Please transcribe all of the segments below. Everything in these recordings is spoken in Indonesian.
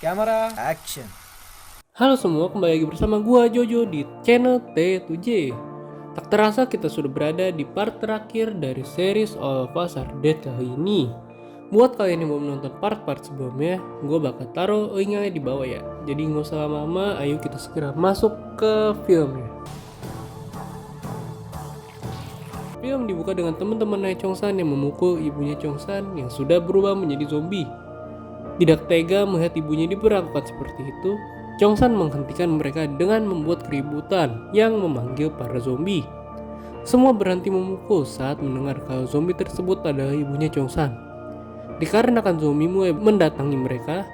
Camera action. Halo semua, kembali lagi bersama gua Jojo di channel T7J. Tak terasa kita sudah berada di part terakhir dari series All of Us Are Dead kali ini. Buat kalian yang mau menonton part-part sebelumnya, gua bakal taruh linknya di bawah ya. Jadi nggak usah lama-lama, ayo kita segera masuk ke filmnya. Film dibuka dengan teman-teman Nae Chongsan yang memukul ibunya Chongsan yang sudah berubah menjadi zombie. Tidak tega melihat ibunya diperlakukan seperti itu, Chongsan menghentikan mereka dengan membuat keributan yang memanggil para zombie. Semua berhenti memukul saat mendengar kalau zombie tersebut adalah ibunya Chongsan. Dikarenakan zombie mulai mendatangi mereka,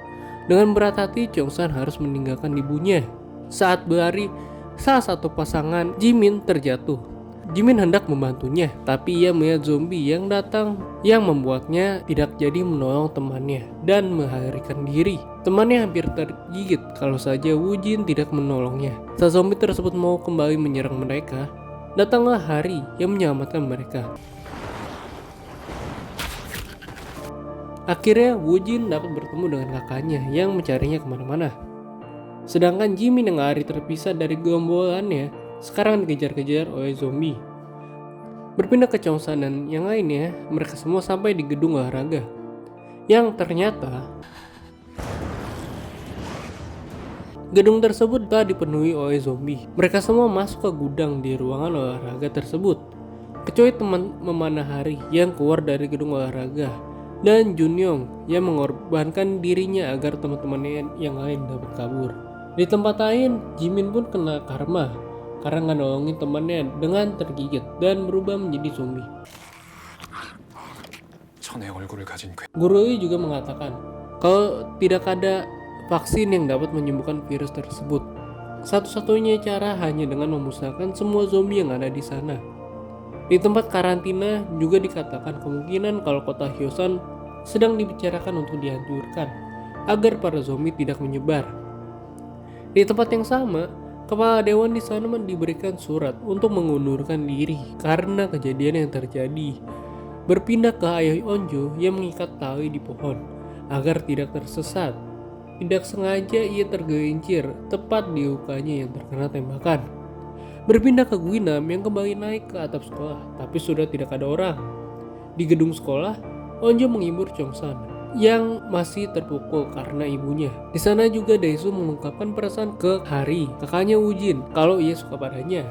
dengan berat hati Chongsan harus meninggalkan ibunya. Saat berlari, salah satu pasangan Jimin terjatuh. Jimin hendak membantunya, tapi ia melihat zombie yang datang yang membuatnya tidak jadi menolong temannya dan melarikan diri. Temannya hampir tergigit kalau saja Woojin tidak menolongnya. Saat zombie tersebut mau kembali menyerang mereka, datanglah Hari yang menyelamatkan mereka. Akhirnya Woojin dapat bertemu dengan kakaknya yang mencarinya kemana-mana. Sedangkan Jimin yang lari terpisah dari gerombolannya sekarang dikejar-kejar oleh zombie. Berpindah ke Chongsan dan yang lainnya, mereka semua sampai di gedung olahraga. Yang ternyata gedung tersebut telah dipenuhi oleh zombie. Mereka semua masuk ke gudang di ruangan olahraga tersebut. Kecuali teman memanah Hari yang keluar dari gedung olahraga dan Junyong yang mengorbankan dirinya agar teman-temannya yang lain dapat kabur. Di tempat lain, Jimin pun kena karma karena nggak nolongin temannya dengan tergigit dan berubah menjadi zombie. Guru Lee juga mengatakan kalau tidak ada vaksin yang dapat menyembuhkan virus tersebut. Satu-satunya cara hanya dengan memusnahkan semua zombie yang ada di sana. Di tempat karantina juga dikatakan kemungkinan kalau kota Hyosan sedang dibicarakan untuk dihancurkan agar para zombie tidak menyebar. Di tempat yang sama, kepala dewan di sana diberikan surat untuk mengundurkan diri karena kejadian yang terjadi. Berpindah ke ayah Onjo yang mengikat tali di pohon agar tidak tersesat. Tidak sengaja ia tergelincir tepat di lukanya yang terkena tembakan. Berpindah ke Guinam yang kembali naik ke atap sekolah, tapi sudah tidak ada orang. Di gedung sekolah, Onjo menghibur Chongsan yang masih terpukul karena ibunya. Di sana juga Daesu mengungkapkan perasaan ke Hari, kakaknya Woojin, kalau ia suka padanya.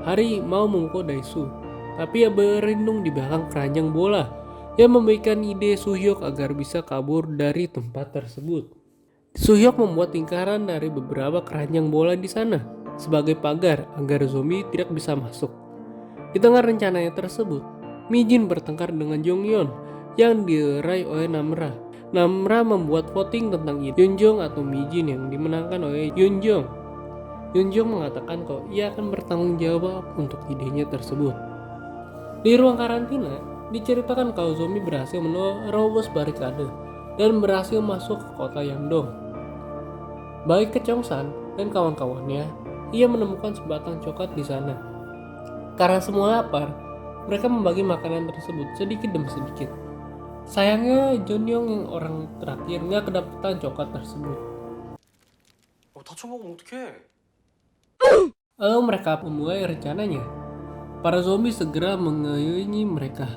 Hari mau memukul Daesu, tapi ia berlindung di belakang keranjang bola yang memberikan ide Suhyok agar bisa kabur dari tempat tersebut. Suhyok membuat lingkaran dari beberapa keranjang bola di sana sebagai pagar agar zombie tidak bisa masuk. Di tengah rencananya tersebut, Mijin bertengkar dengan Jonghyun yang dilerai oleh Namra. Namra membuat voting tentang Yunjong atau Mijin yang dimenangkan oleh Yunjong. Yunjong mengatakan kalau ia akan bertanggung jawab untuk idenya tersebut. Di ruang karantina, diceritakan kalau zombie berhasil menerobos barikade dan berhasil masuk ke kota Yangdong. Baik ke Chongsan dan kawan-kawannya, ia menemukan sebatang coklat di sana. Karena semua lapar, mereka membagi makanan tersebut sedikit demi sedikit. Sayangnya Junyong yang orang terakhir nggak kedapatan coklat tersebut. Lalu mereka memulai rencananya. Para zombie segera mengelilingi mereka.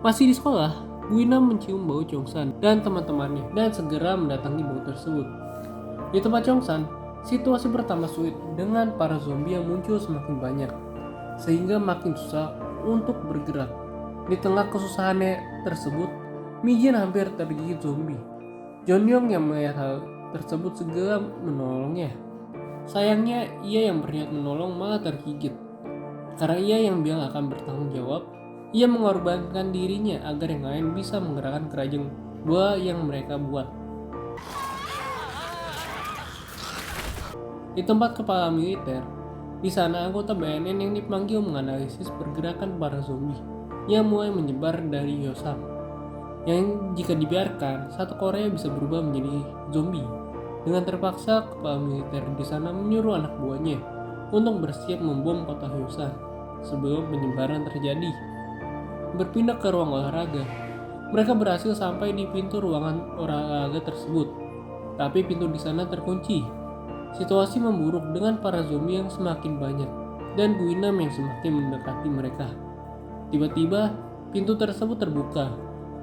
Masih di sekolah, Guinam mencium bau Chongsan dan teman-temannya dan segera mendatangi bau tersebut. Di tempat Chongsan, situasi bertambah sulit dengan para zombie yang muncul semakin banyak, sehingga makin susah untuk bergerak. Di tengah kesusahannya tersebut, Mijin hampir tergigit zombie. Jonyong yang melihat hal tersebut segera menolongnya. Sayangnya, ia yang berniat menolong malah tergigit. Karena ia yang bilang akan bertanggung jawab, ia mengorbankan dirinya agar yang lain bisa menggerakkan keranjang bola yang mereka buat. Di tempat kepala militer, di sana anggota BNN yang dipanggil menganalisis pergerakan para zombie yang mulai menyebar dari Hyosan. Yang jika dibiarkan, satu Korea bisa berubah menjadi zombie. Dengan terpaksa, kepala militer di sana menyuruh anak buahnya untuk bersiap membom kota Hyosan sebelum penyebaran terjadi. Berpindah ke ruang olahraga, mereka berhasil sampai di pintu ruangan olahraga tersebut. tapi pintu di sana terkunci. Situasi memburuk dengan para zombie yang semakin banyak dan Guinam yang semakin mendekati mereka. Tiba-tiba, pintu tersebut terbuka,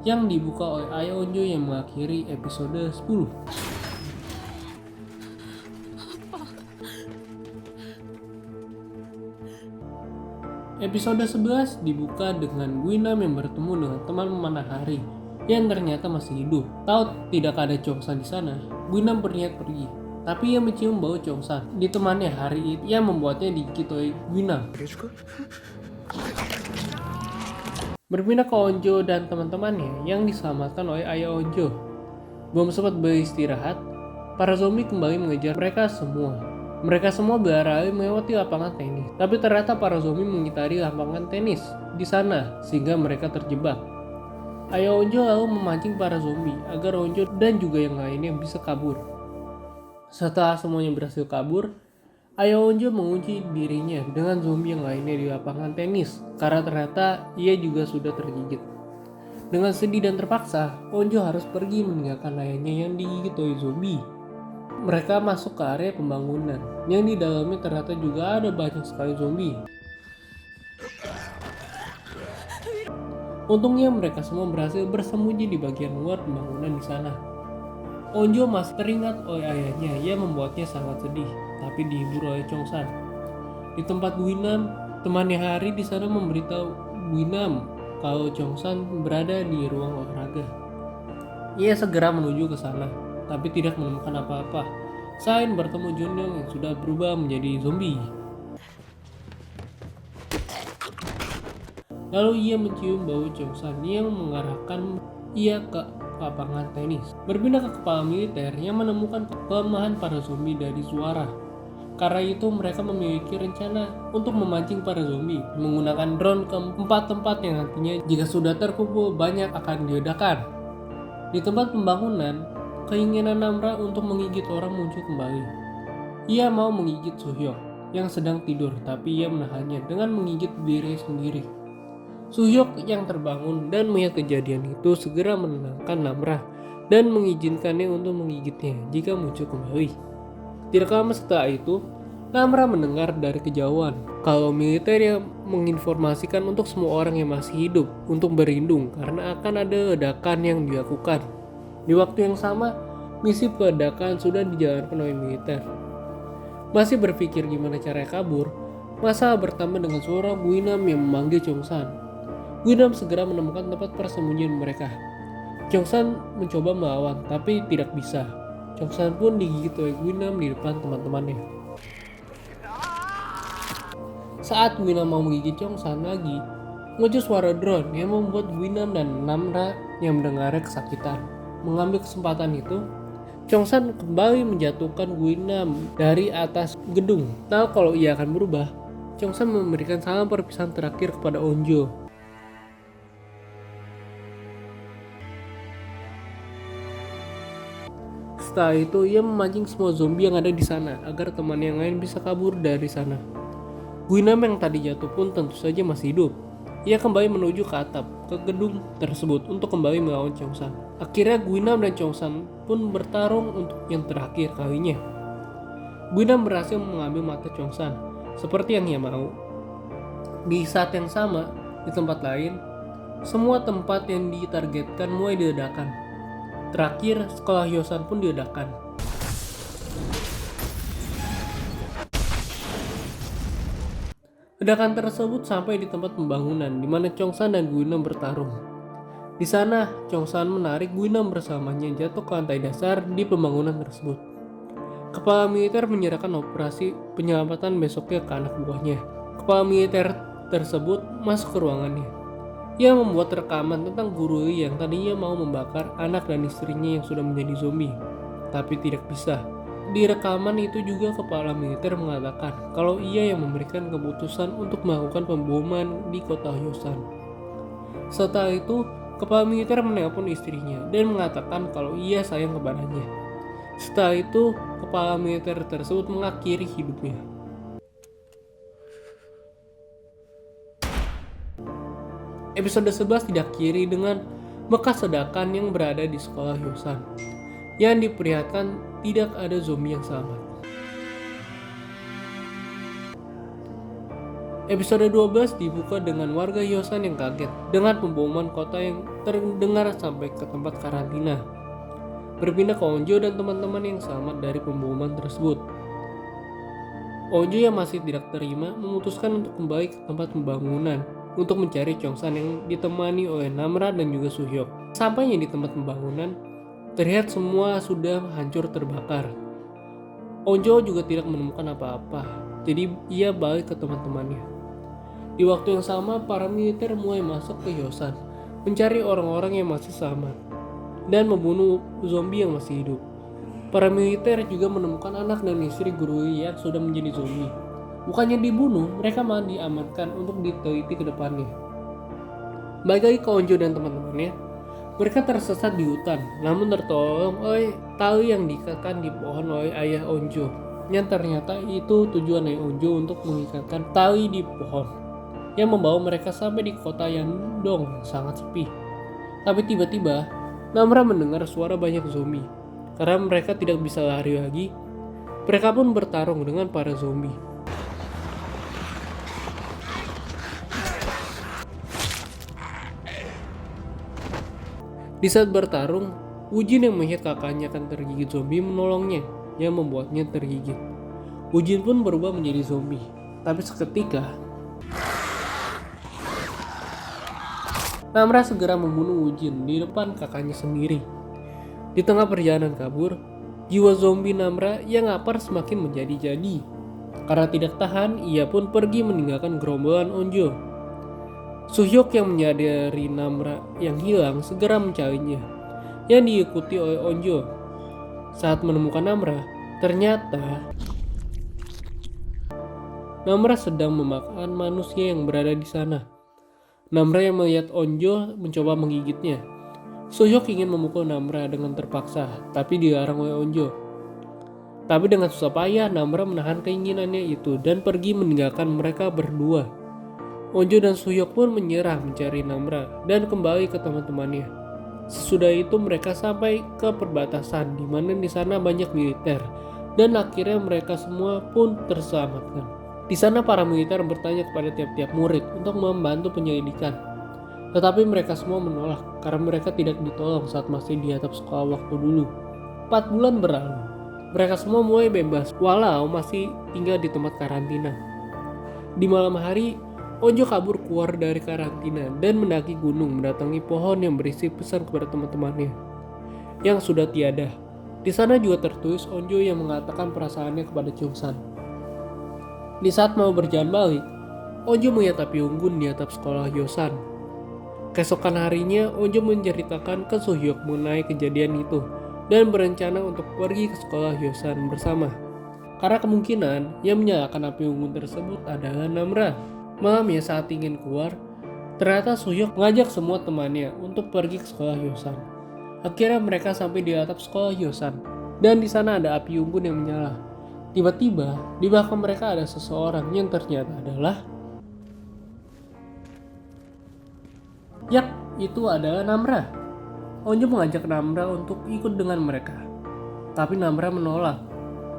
yang dibuka oleh Ayah Onjo yang mengakhiri episode 10. Episode 11 dibuka dengan Guinam yang bertemu dengan teman memanah hari yang ternyata masih hidup. Tahu tidak ada Chongsan di sana, Guinam berniat pergi. Tapi ia mencium bau Chongsan. Ditemani hari itu yang membuatnya digigit oleh Guinam. Berpindah ke Onjo dan teman-temannya yang diselamatkan oleh Ayah Onjo. Belum sempat beristirahat, para zombie kembali mengejar mereka semua. Mereka semua berlari melewati lapangan tenis, tapi ternyata para zombie mengitari lapangan tenis di sana sehingga mereka terjebak. Ayah Onjo lalu memancing para zombie agar Onjo dan juga yang lainnya bisa kabur. Setelah semuanya berhasil kabur, Ayah Onjo mengunci dirinya dengan zombie yang lainnya di lapangan tenis karena ternyata ia juga sudah tergigit. Dengan sedih dan terpaksa, Onjo harus pergi meninggalkan ayahnya yang digigit oleh zombie. Mereka masuk ke area pembangunan, yang di dalamnya ternyata juga ada banyak sekali zombie. Untungnya mereka semua berhasil bersembunyi di bagian luar pembangunan di sana. Onjo masih teringat oleh ayahnya yang membuatnya sangat sedih, tapi dihibur oleh Chongsan. Di tempat Guinam, temannya Hari di sana memberitahu Guinam kalau Chongsan berada di ruang olahraga. Ia segera menuju ke sana, tapi tidak menemukan apa-apa selain bertemu Junyoung yang sudah berubah menjadi zombie. Lalu ia mencium bau Chongsan yang mengarahkan ia ke lapangan tenis. Berpindah ke kepala militer yang menemukan kelemahan para zombie dari suara. Karena itu mereka memiliki rencana untuk memancing para zombie menggunakan drone ke 4 tempat yang nantinya jika sudah terkumpul banyak akan diledakan. Di tempat pembangunan, keinginan Namra untuk menggigit orang muncul kembali. Ia mau menggigit Suhyok yang sedang tidur, tapi ia menahannya dengan menggigit diri sendiri. Suhyok yang terbangun dan melihat kejadian itu segera menenangkan Namra dan mengizinkannya untuk menggigitnya jika muncul kembali. Tidak lama setelah itu, Namra mendengar dari kejauhan kalau militer yang menginformasikan untuk semua orang yang masih hidup untuk berlindung karena akan ada ledakan yang dilakukan. Di waktu yang sama, misi peledakan sudah dijalankan oleh militer. Masih berpikir gimana cara kabur, masalah bertambah dengan suara Guinam yang memanggil Chongsan. Guinam segera menemukan tempat persembunyian mereka. Chongsan mencoba melawan, tapi tidak bisa. Chongsan pun digigit oleh Guinam di depan teman-temannya. Saat Guinam mau menggigit Chongsan lagi, muncul suara drone yang membuat Guinam dan Namra yang mendengarnya kesakitan. Mengambil kesempatan itu, Chongsan kembali menjatuhkan Guinam dari atas gedung. Tahu kalau ia akan berubah, Chongsan memberikan salam perpisahan terakhir kepada Onjo. Setelah itu, ia memancing semua zombie yang ada di sana agar teman yang lain bisa kabur dari sana. Guinam yang tadi jatuh pun tentu saja masih hidup. Ia kembali menuju ke atap, ke gedung tersebut untuk kembali melawan Chongsan. Akhirnya Guinam dan Chongsan pun bertarung untuk yang terakhir kalinya. Guinam berhasil mengambil mata Chongsan, seperti yang ia mau. Di saat yang sama, di tempat lain, semua tempat yang ditargetkan mulai diledakan. Terakhir, sekolah Hyosan pun diledakan. Ledakan tersebut sampai di tempat pembangunan di mana Chongsan dan Guinam bertarung. Di sana, Chongsan menarik Guinam bersamanya jatuh ke lantai dasar di pembangunan tersebut. Kepala militer menyerahkan operasi penyelamatan besoknya ke anak buahnya. Kepala militer tersebut masuk ke ruangannya. Ia membuat rekaman tentang guru Lee yang tadinya mau membakar anak dan istrinya yang sudah menjadi zombie, tapi tidak bisa. Di rekaman itu juga kepala militer mengatakan kalau ia yang memberikan keputusan untuk melakukan pemboman di kota Hyosan. Setelah itu, kepala militer menelpon istrinya dan mengatakan kalau ia sayang kepadanya. Setelah itu, kepala militer tersebut mengakhiri hidupnya. Episode 11 diakhiri dengan bekas ledakan yang berada di sekolah Hyosan. yang diperlihatkan tidak ada zombie yang selamat. Episode 12 dibuka dengan warga Hyosan yang kaget dengan pemboman kota yang terdengar sampai ke tempat karantina. Berpindah ke Onjo dan teman-teman yang selamat dari pemboman tersebut. Onjo yang masih tidak terima memutuskan untuk kembali ke tempat pembangunan untuk mencari Chongsan yang ditemani oleh Namra dan juga Suhyok. Sampainya di tempat pembangunan, terlihat semua sudah hancur terbakar. Onjo juga tidak menemukan apa-apa, jadi ia balik ke teman-temannya. Di waktu yang sama, para militer mulai masuk ke Hyosan, mencari orang-orang yang masih selamat, dan membunuh zombie yang masih hidup. Para militer juga menemukan anak dan istri guru yang sudah menjadi zombie. Bukannya dibunuh, mereka malah diamankan untuk diteliti ke depannya. Balik lagi ke Onjo dan teman-temannya, mereka tersesat di hutan, namun tertolong oleh tali yang diikatkan di pohon oleh ayah Onjo. Yang ternyata itu tujuan ayah Onjo untuk mengikatkan tali di pohon, yang membawa mereka sampai di kota yang sangat sepi. Tapi tiba-tiba, Namra mendengar suara banyak zombie. Karena mereka tidak bisa lari lagi, mereka pun bertarung dengan para zombie. Di saat bertarung, Ujin yang melihat kakaknya akan tergigit zombie menolongnya, yang membuatnya tergigit. Ujin pun berubah menjadi zombie. Tapi seketika, Namra segera membunuh Ujin di depan kakaknya sendiri. Di tengah perjalanan kabur, jiwa zombie Namra yang lapar semakin menjadi-jadi. Karena tidak tahan, ia pun pergi meninggalkan gerombolan Onjo. Suhyok yang menyadari Namra yang hilang segera mencarinya, yang diikuti oleh Onjo. Saat menemukan Namra, ternyata Namra sedang memakan manusia yang berada di sana. Namra yang melihat Onjo mencoba menggigitnya. Suhyok ingin memukul Namra dengan terpaksa, tapi dilarang oleh Onjo. Tapi dengan susah payah, Namra menahan keinginannya itu dan pergi meninggalkan mereka berdua. Onjo dan Suhyok pun menyerah mencari Namra dan kembali ke teman-temannya. Sesudah itu mereka sampai ke perbatasan, di mana di sana banyak militer, dan akhirnya mereka semua pun terselamatkan. Di sana para militer bertanya kepada tiap-tiap murid untuk membantu penyelidikan. Tetapi mereka semua menolak karena mereka tidak ditolong saat masih di atap sekolah waktu dulu. 4 bulan berlalu. Mereka semua mulai bebas walau masih tinggal di tempat karantina. Di malam hari, Onjo kabur keluar dari karantina dan mendaki gunung mendatangi pohon yang berisi pesan kepada teman-temannya yang sudah tiada. Di sana juga tertulis Onjo yang mengatakan perasaannya kepada Chongsan. Di saat mau berjalan balik, Onjo melihat api unggun di atap sekolah Hyosan. Keesokan harinya, Onjo menceritakan ke Suhyok mengenai kejadian itu dan berencana untuk pergi ke sekolah Hyosan bersama. Karena kemungkinan yang menyalakan api unggun tersebut adalah Namra. Malamnya saat ingin keluar, ternyata Suhyok mengajak semua temannya untuk pergi ke sekolah Hyosan. Akhirnya mereka sampai di atap sekolah Hyosan, dan di sana ada api unggun yang menyala. Tiba-tiba, di belakang mereka ada seseorang yang ternyata adalah... itu adalah Namra. Onjo mengajak Namra untuk ikut dengan mereka. Tapi Namra menolak,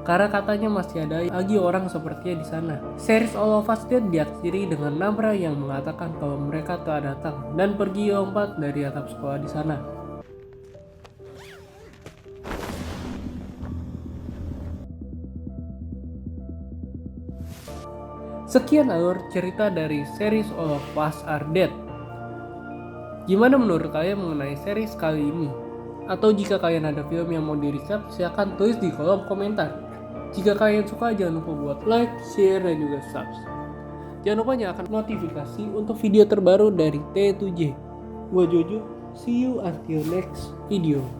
karena katanya masih ada lagi orang sepertinya di sana. Series All of Us Dead diakhiri dengan Namra yang mengatakan kalau mereka telah datang dan pergi lompat dari atap sekolah di sana. Sekian alur cerita dari series All of Us Are Dead. Gimana menurut kalian mengenai series kali ini? Atau jika kalian ada film yang mau di-recap, silahkan tulis di kolom komentar. Jika kalian suka, jangan lupa buat like, share, dan juga subscribe. Jangan lupa nyalakan notifikasi untuk video terbaru dari T7J. Gua Jojo, see you until next video.